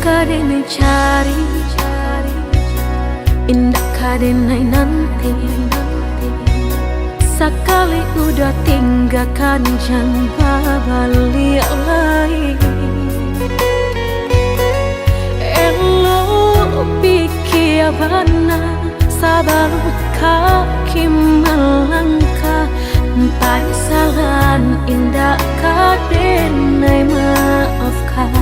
kadenai cari, indah kadenai nanti. Sekali udah tinggalkan jangan balik lagi. Elo pikir bana sabaru kaki melangkah, entah salan indah kadenai maafkan.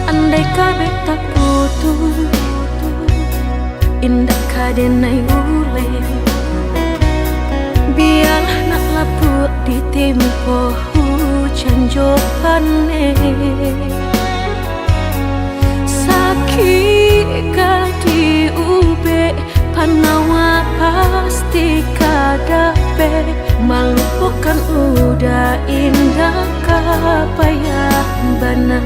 Andai kabeh tak putus, indah kadenai ule. Biarlah nak lapuk di tempo hujan janjopane Sakit kadi ube panawa pasti kadape Melupakan udah indah kapayah bana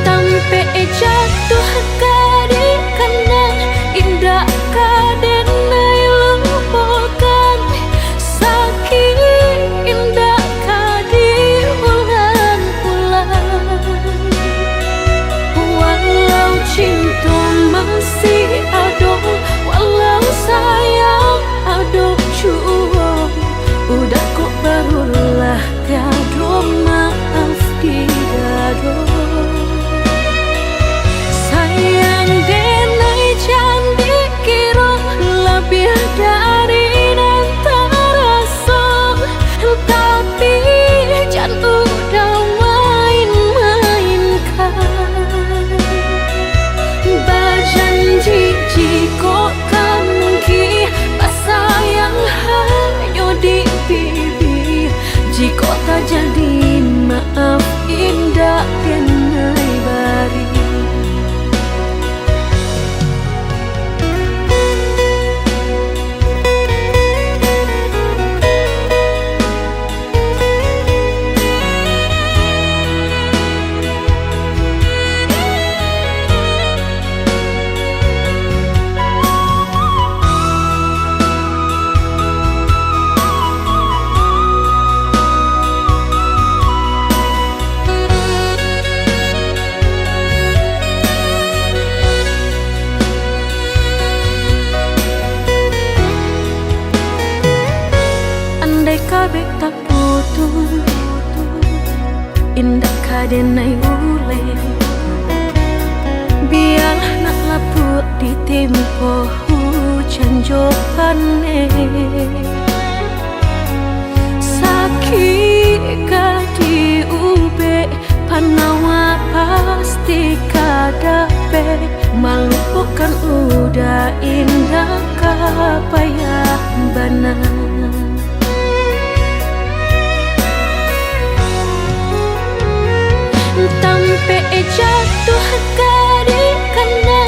Tampe jatuh kadi kana indah kadenai lupakan Sakit indah kadi ulang-ulang Walau cinta masih ada Walau sayang ada jua Udah kok barulah tiada maaf di dado Sayang denai candi kira lebih dari antara song Tapi jangan udah main-mainkan Berjanji jika kangki Pasayang hanya di pipi Jika tak jadi maaf indah denai bari Kabeh tak putus Indah kadenai ule Biar nak lapuk di tempo hujan jopane Sakit kadi ube panawa pasti kadape Melupakan udah indah kapayah bana Tampe jatuh kadi kana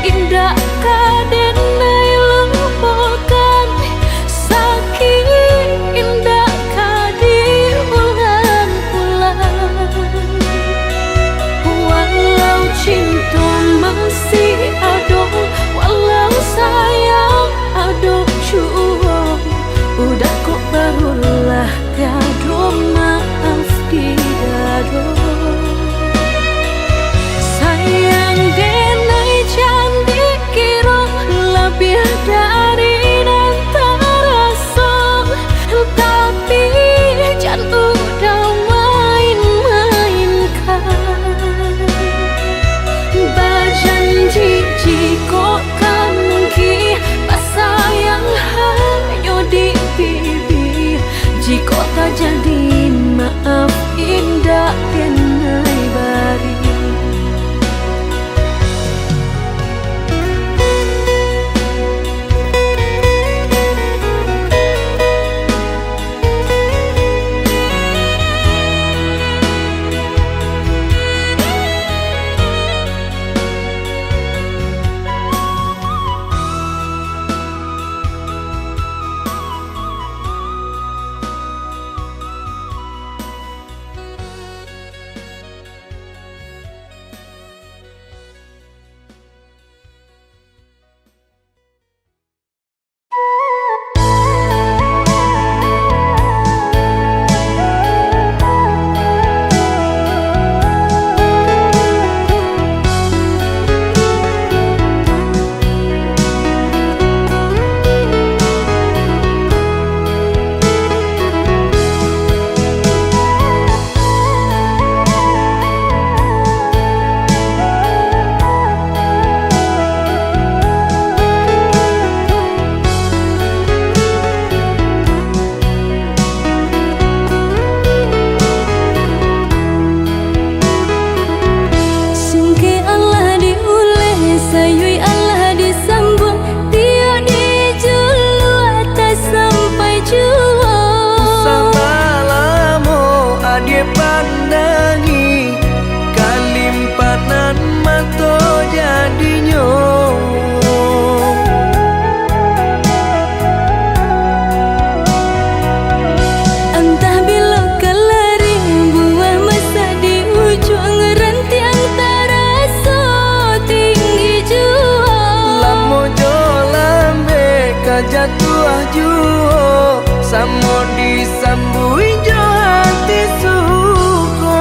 indah kadenai lupakan Sakit indah kadi ulang-ulang Walau cinta masih ada Walau sayang ada jua samo disambui jo hati suko.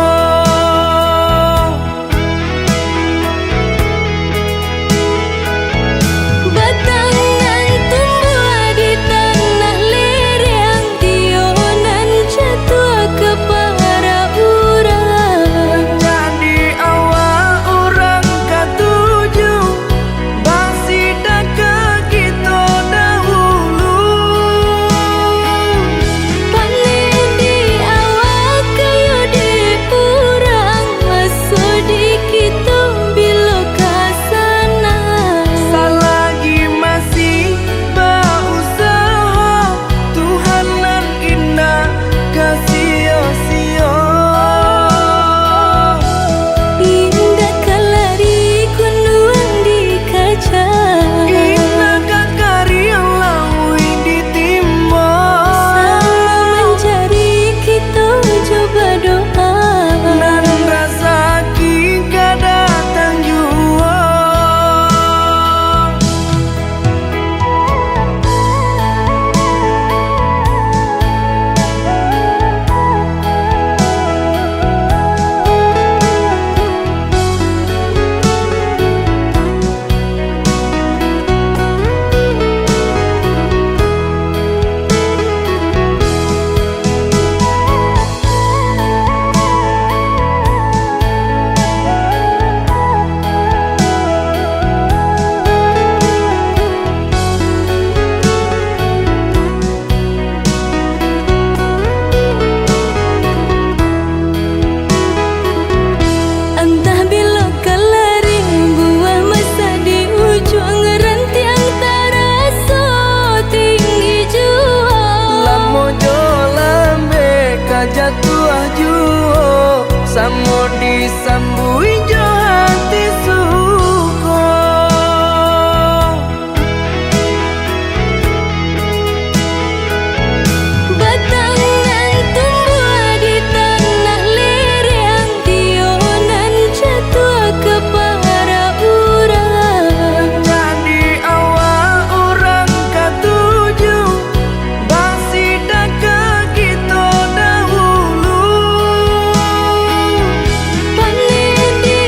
Batangan tumbuh di tanah lereng, tionan jatuh ke para urang. Jadi awal orang katuju basida ke kita dahulu. Panen di awal kayu di urang, masuk di kita bila kasana. Selagi masih berusaha, Tuhan nan indah kasih-sia. Indah kalari kunuang di kaca, Indah kakari yang lawi ditimba. sama mencari kita coba doa. Nan rasa kita datang jua. Entah bila kelari buah masa di ujung rantiang terasa tinggi jua. Lamo jo lambe kajatuh juo, samo disambui jo hati suko. Batangan tumbuh di tanah lereng, tionan jatuh ke para urang. Jadi awal orang katuju basida ke kita dahulu. Panen di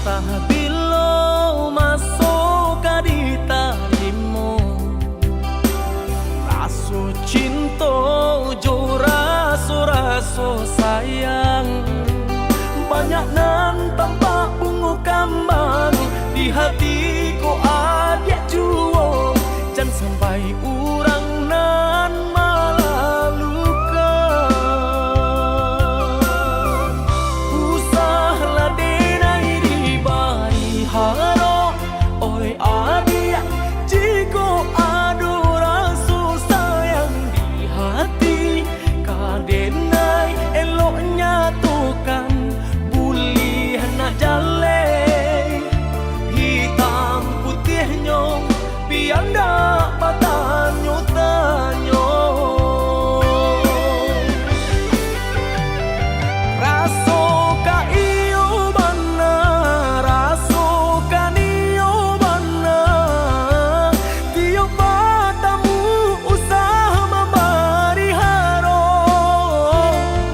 Tah bilo masuk di tarimo raso cinta jo raso sayang banyak nan tampak bunga kambang di hatiku ada juo jangan sampai urang nan malah luka usahlah denai di bari haro oi adia jiko adu rasu sayang di hati kadenai eloknya tukan bulih nak jale hitam putihnya biar dak patanyo tanyo raso ka iyo bana raso ka niyo bana tiyo patamu usah membari haro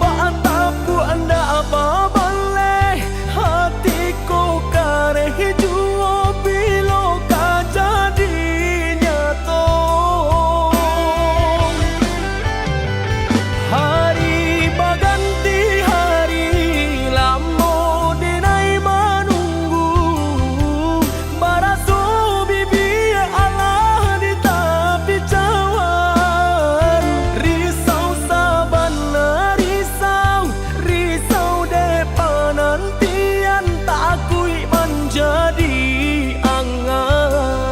baatapu anda apa baleh hatiku kareh juo bilo ka jadinya to hari baganti hari lamo denai menunggu baraso bibi Allah di tepi cawan risau sabana risau depan nantian tak akui menjadi angan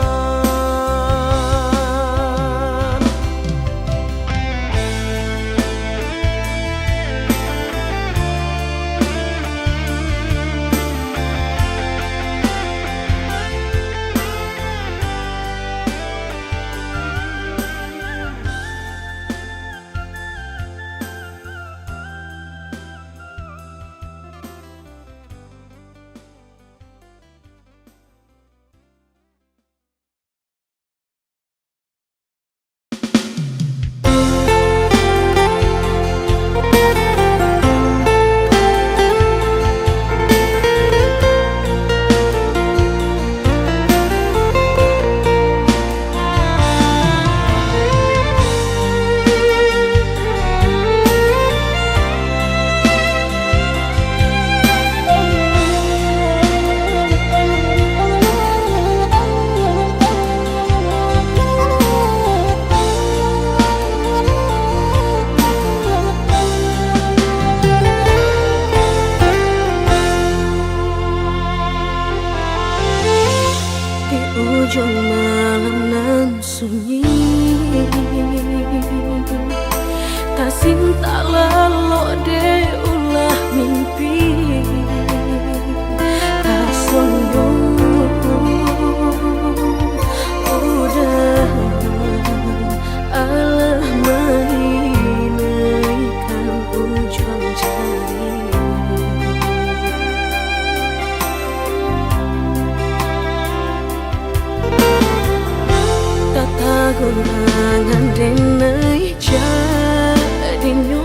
di ujung malam nan sunyi tak sinta lalu de ulah mimpi tak sombong udah Allah menginaikan ujung jari gurangan denai jadinya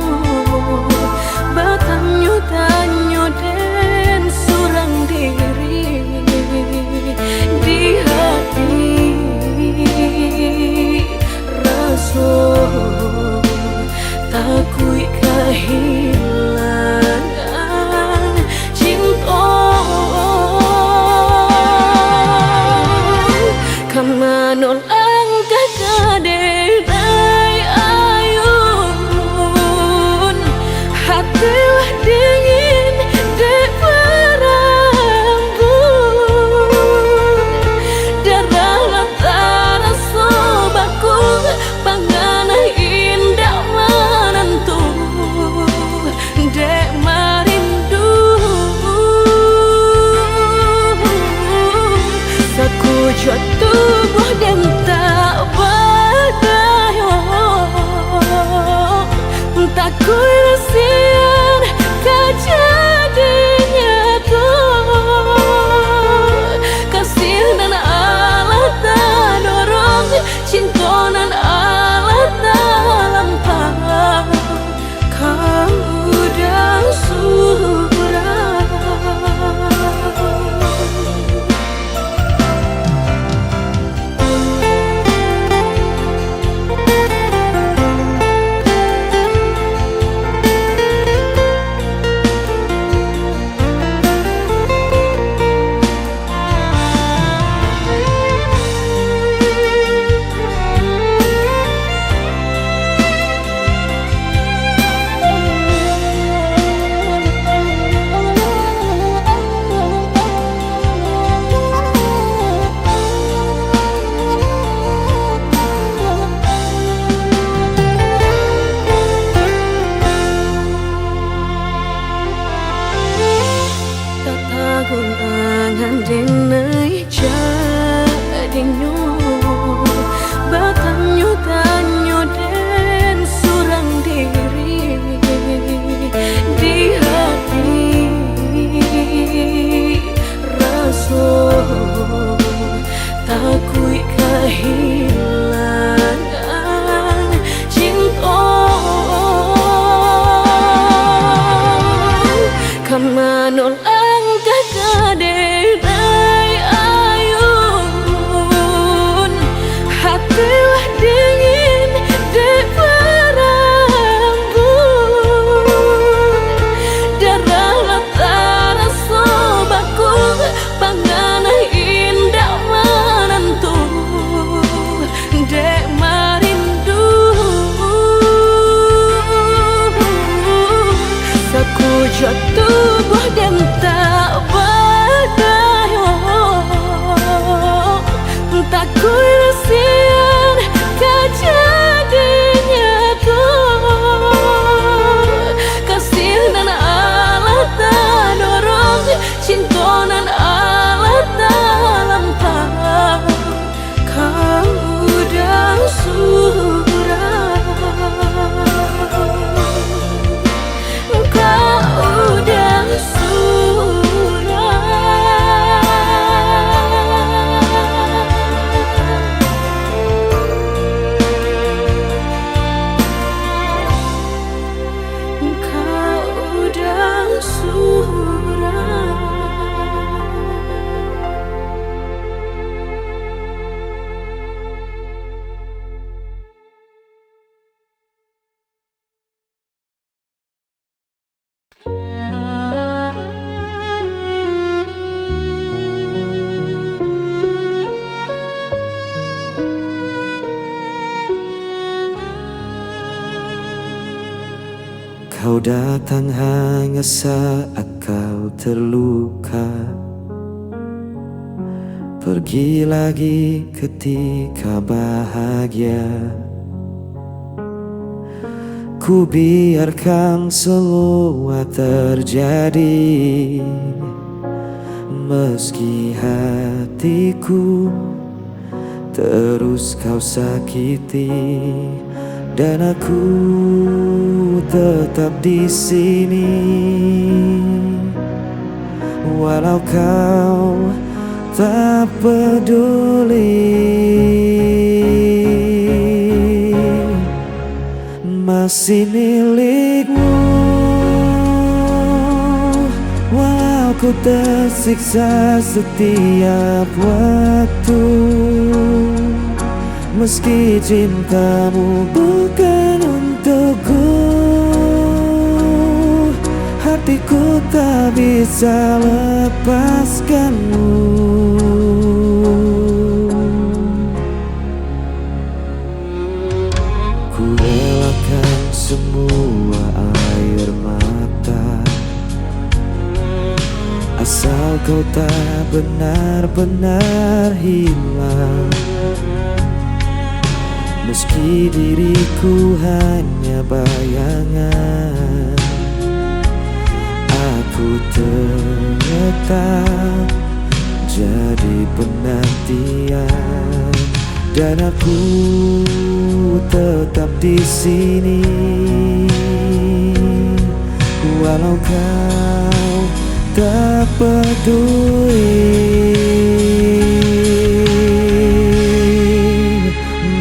batanyo tanyo den surang diri di hati raso takui kehilangan cinta kamanol denai ayun hatilah dingin dek berambut darah latara sobaku pangana indah menentu dek marindu sakujud tubuh dan tak tak kuilasian kejadinya tuh kasih dan Allah tak dorong cinta dan Allah tak lampau kau dah surah pangandenai jadinyo batanyo tanyo den surang diri di hati raso takui kehilangan cinta kamanol ang kakadenay ayun hatilah dingin di perambun darahlah terasa baku panganah indah menentu dek marindu saku jatuh dan tak berdaya tak kurasian kejadiannya tuh kasih nan Allah tak dorong cinta nan Allah tak lampau kau udah surah kau udah Kau datang hanya saat kau terluka, pergi lagi ketika bahagia. Ku biarkan semua terjadi, meski hatiku terus kau sakiti. Dan aku tetap di sini, walau kau tak peduli. Masih milikmu, walau ku tersiksa setiap waktu. Meski cintamu bukan untukku, hatiku tak bisa lepaskanmu. Ku relakan semua air mata, asal kau tak benar-benar hilang. Meski diriku hanya bayangan, aku tetap jadi penantian. Dan aku tetap di sini, walau kau tak peduli.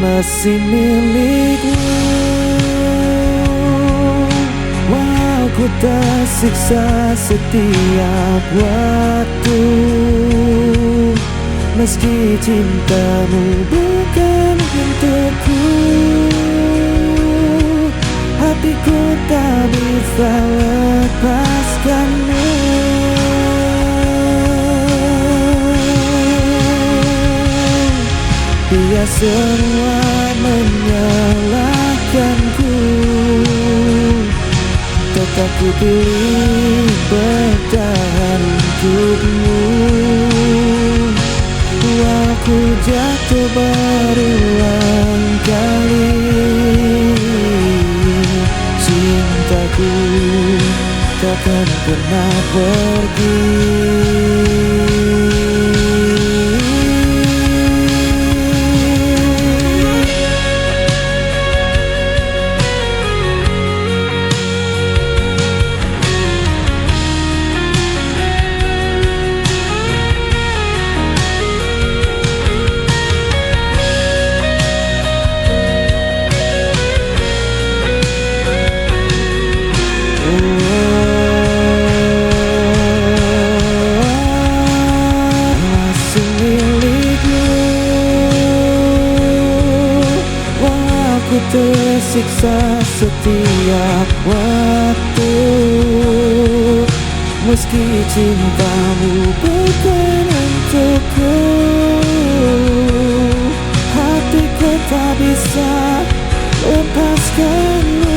Masih milikmu, walau ku tersiksa setiap waktu. Meski cintamu bukan untukku, hatiku tak bisa lepaskanmu. Biar semua menyalahkanku, tetap ku pilih bertahan untukmu. Aku jatuh berulang kali, cintaku takkan pernah pergi. tersiksa setiap waktu. Meski cintamu bukan untukku, hatiku tak bisa lepaskanmu.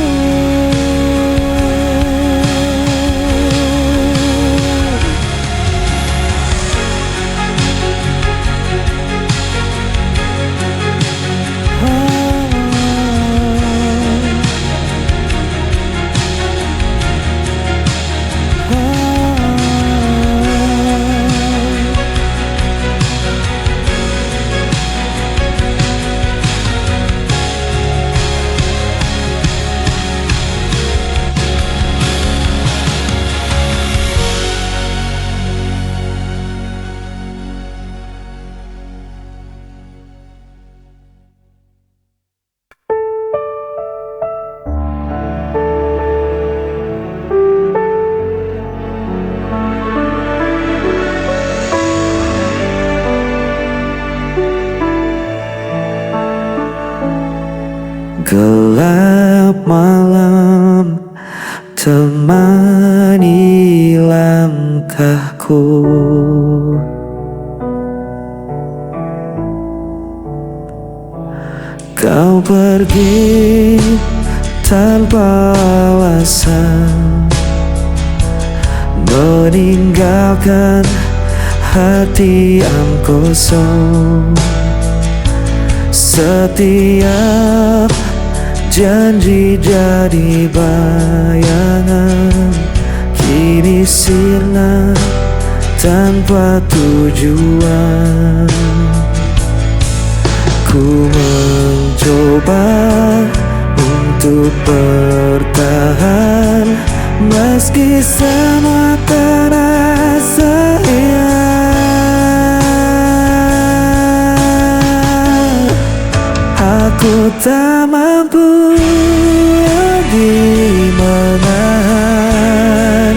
Gelap malam temani langkahku, kau pergi tanpa alasan, meninggalkan hati yang kosong. Setiap janji jadi bayangan, kini sirna tanpa tujuan. Ku mencoba untuk bertahan, meski semua terasa hilang. Aku tak mampu lagi menahan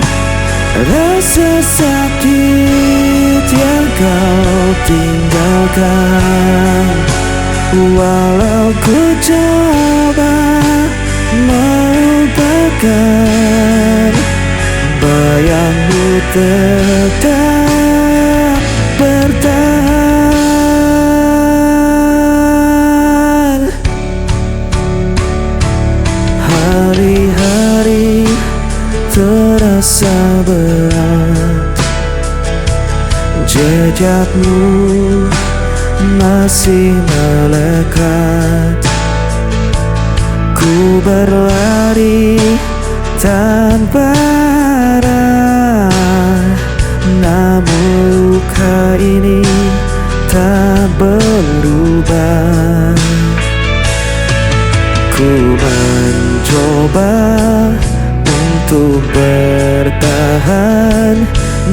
rasa sakit yang kau tinggalkan. Walau ku coba melupakan, bayangmu tetap bertahan. Hari-hari terasa berat, jejakmu masih melekat. Ku berlari tanpa arah, namun luka ini tak berubah. Ku mencoba untuk bertahan,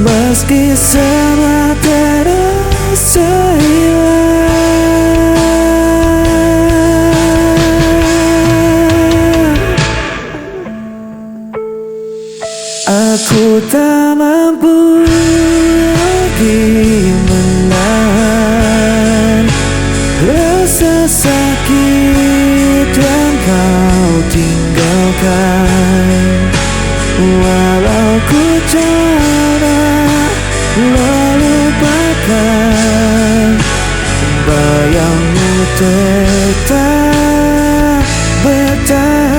meski semua terasa hilang. Aku tak mampu lagi menahan rasa sakit yang kau tinggalkan. Walau ku coba melupakan, bayangmu tetap bertahan.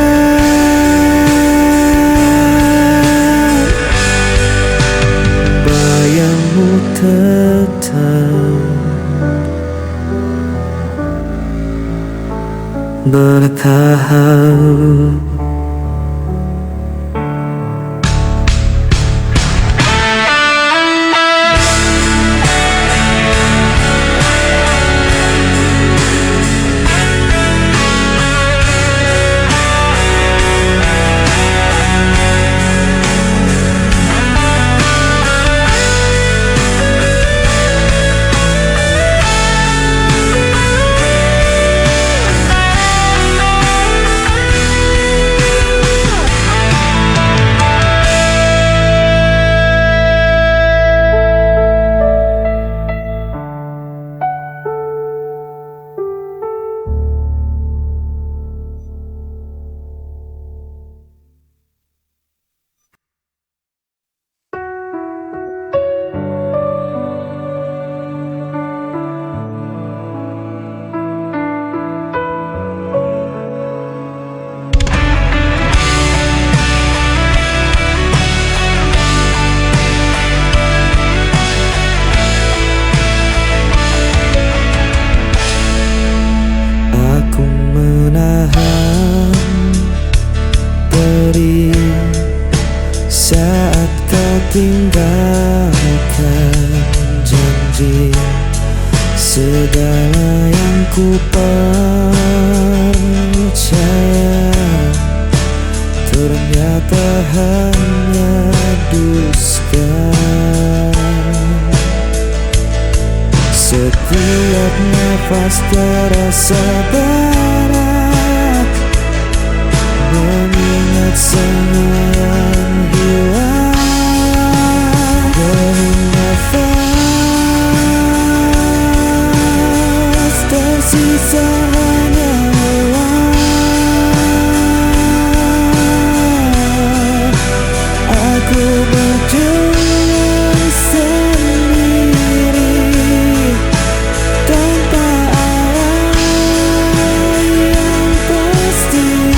Bayangmu tetap bertahan. segala yang ku percaya ternyata hanya dusta. Setiap nafas terasa berat, mengingat semua yang hilang. Dari nafas tersisa hanya lelah. Aku berjuang sendiri tanpa arah yang pasti.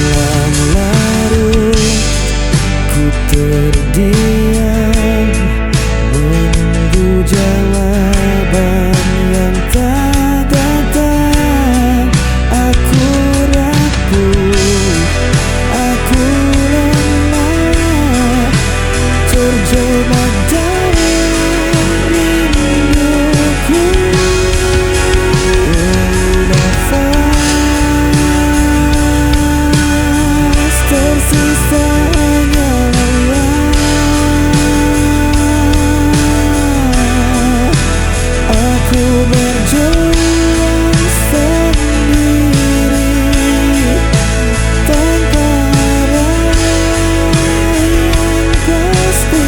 Malam larut, ku terdiam menunggu jawaban yang tak datang. Aku rapuh, aku lemah, terjebak dalam rinduku. Nafas tersisa hanya lelah. Aku berjuang sendiri tanpa arah yang pasti.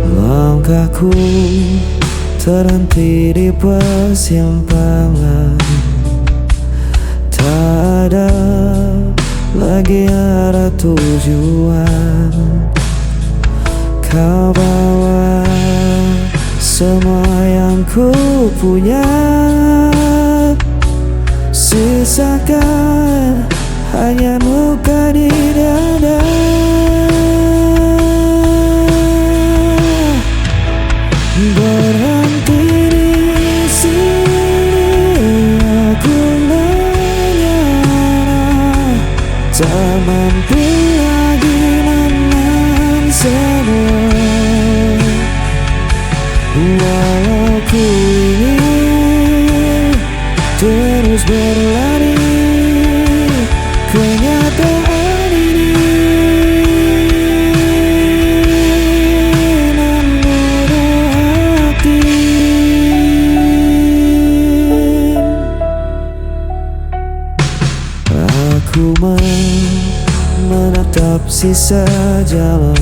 Langkahku terhenti di persimpangan, tak ada lagi arah tujuan. Kau bawa semua yang ku punya, sisakan hanya luka di dada. Berhenti di sini, aku menyerah, tak mampu lagi menahan semua. Walau ku ingin terus berlari, kenyataan ini aku menatap sisa jalan,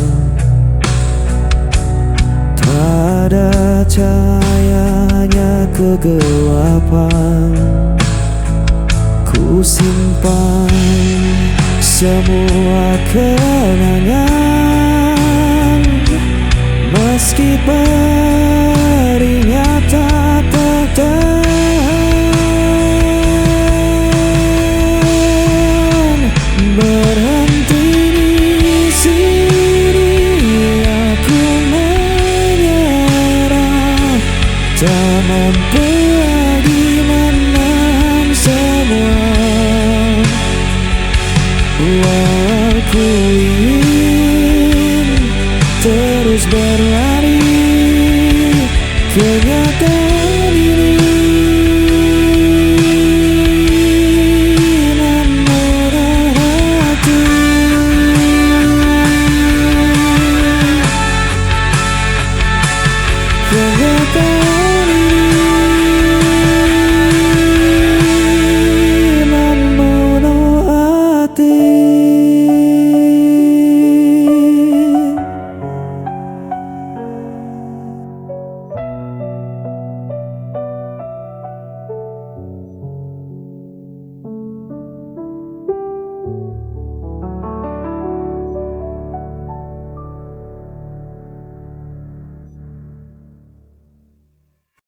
tak ada cahaya, hanya kegelapan. Ku simpan semua kenangan, meski perihnya tak tertahan. Berhenti di sini, aku menyerah, tak mampu lagi menahan semua. Walau ku ingin terus berlari, kenyataan ini kenyataan